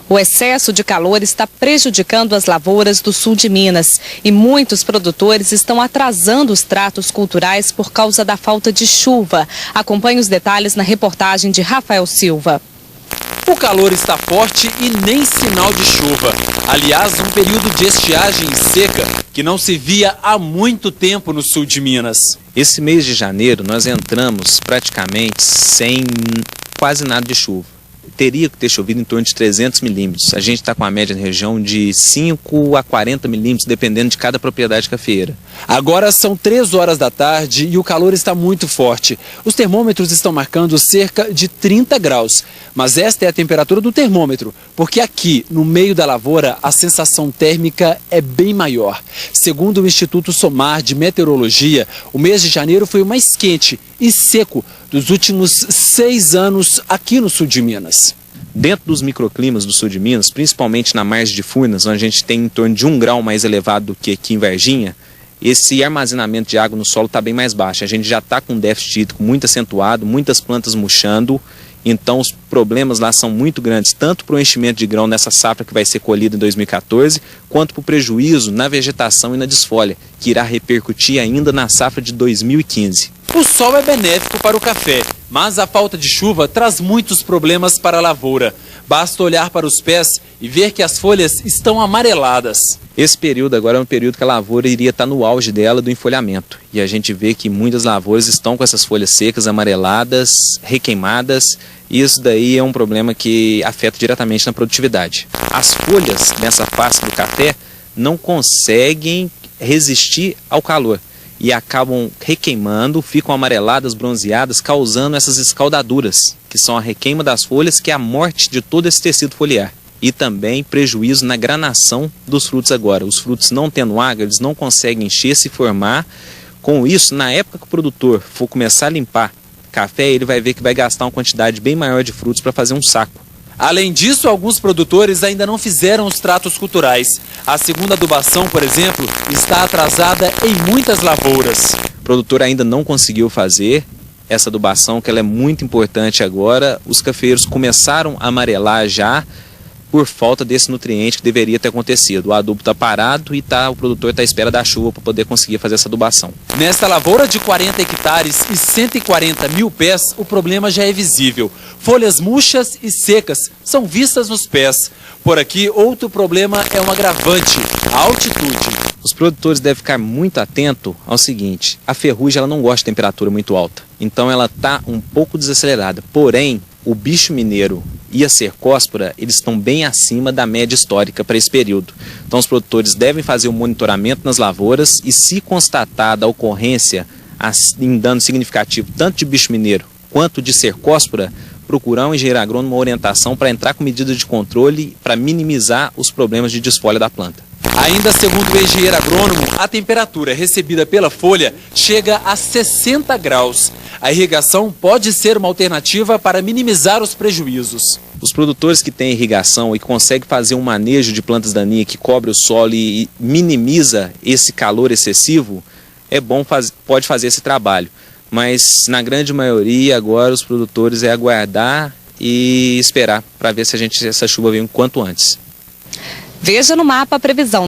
O excesso de calor está prejudicando as lavouras do sul de Minas e muitos produtores estão atrasando os tratos culturais por causa da falta de chuva. Acompanhe os detalhes na reportagem de Rafael Silva. O calor está forte e nem sinal de chuva. Aliás, um período de estiagem e seca que não se via há muito tempo no sul de Minas. Esse mês de janeiro nós entramos praticamente sem quase nada de chuva. Teria que ter chovido em torno de 300 milímetros. A gente está com a média na região de 5 a 40 milímetros, dependendo de cada propriedade cafeeira. Agora são 3 horas da tarde e o calor está muito forte. Os termômetros estão marcando cerca de 30 graus. Mas esta é a temperatura do termômetro, porque aqui, no meio da lavoura, a sensação térmica é bem maior. Segundo o Instituto SOMAR de Meteorologia, o mês de janeiro foi o mais quente e seco dos últimos 6 anos aqui no sul de Minas. Dentro dos microclimas do sul de Minas, principalmente na margem de Furnas, onde a gente tem em torno de 1 grau mais elevado do que aqui em Varginha, esse armazenamento de água no solo está bem mais baixo. A gente já está com um déficit hídrico muito acentuado, muitas plantas murchando, então os problemas lá são muito grandes, tanto para o enchimento de grão nessa safra que vai ser colhida em 2014, quanto para o prejuízo na vegetação e na desfolha, que irá repercutir ainda na safra de 2015. O sol é benéfico para o café, mas a falta de chuva traz muitos problemas para a lavoura. Basta olhar para os pés e ver que as folhas estão amareladas. Esse período agora é um período que a lavoura iria estar no auge dela do enfolhamento. E a gente vê que muitas lavouras estão com essas folhas secas, amareladas, requeimadas. E isso daí é um problema que afeta diretamente na produtividade. As folhas nessa face do café não conseguem resistir ao calor e acabam requeimando, ficam amareladas, bronzeadas, causando essas escaldaduras, que são a requeima das folhas, que é a morte de todo esse tecido foliar. E também prejuízo na granação dos frutos agora. Os frutos não tendo água, eles não conseguem encher, se formar. Com isso, na época que o produtor for começar a limpar café, ele vai ver que vai gastar uma quantidade bem maior de frutos para fazer um saco. Além disso, alguns produtores ainda não fizeram os tratos culturais. A segunda adubação, por exemplo, está atrasada em muitas lavouras. O produtor ainda não conseguiu fazer essa adubação, que ela é muito importante agora. Os cafeeiros começaram a amarelar já por falta desse nutriente que deveria ter acontecido. O adubo está parado e o produtor está à espera da chuva para poder conseguir fazer essa adubação. Nesta lavoura de 40 hectares e 140 mil pés, o problema já é visível. Folhas murchas e secas são vistas nos pés. Por aqui, outro problema é um agravante, a altitude. Os produtores devem ficar muito atentos ao seguinte: a ferrugem ela não gosta de temperatura muito alta, então ela está um pouco desacelerada. Porém, o bicho mineiro e a cercóspora, eles estão bem acima da média histórica para esse período. Então os produtores devem fazer o monitoramento nas lavouras e, se constatada a ocorrência em dano significativo tanto de bicho mineiro quanto de cercóspora, procurar um engenheiro agrônomo uma orientação para entrar com medidas de controle para minimizar os problemas de desfolha da planta. Ainda segundo o engenheiro agrônomo, a temperatura recebida pela folha chega a 60 graus. A irrigação pode ser uma alternativa para minimizar os prejuízos. Os produtores que têm irrigação e conseguem fazer um manejo de plantas daninhas que cobre o solo e minimiza esse calor excessivo, é bom, pode fazer esse trabalho. Mas na grande maioria agora os produtores é aguardar e esperar para ver se essa chuva vem o quanto antes. Veja no mapa a previsão.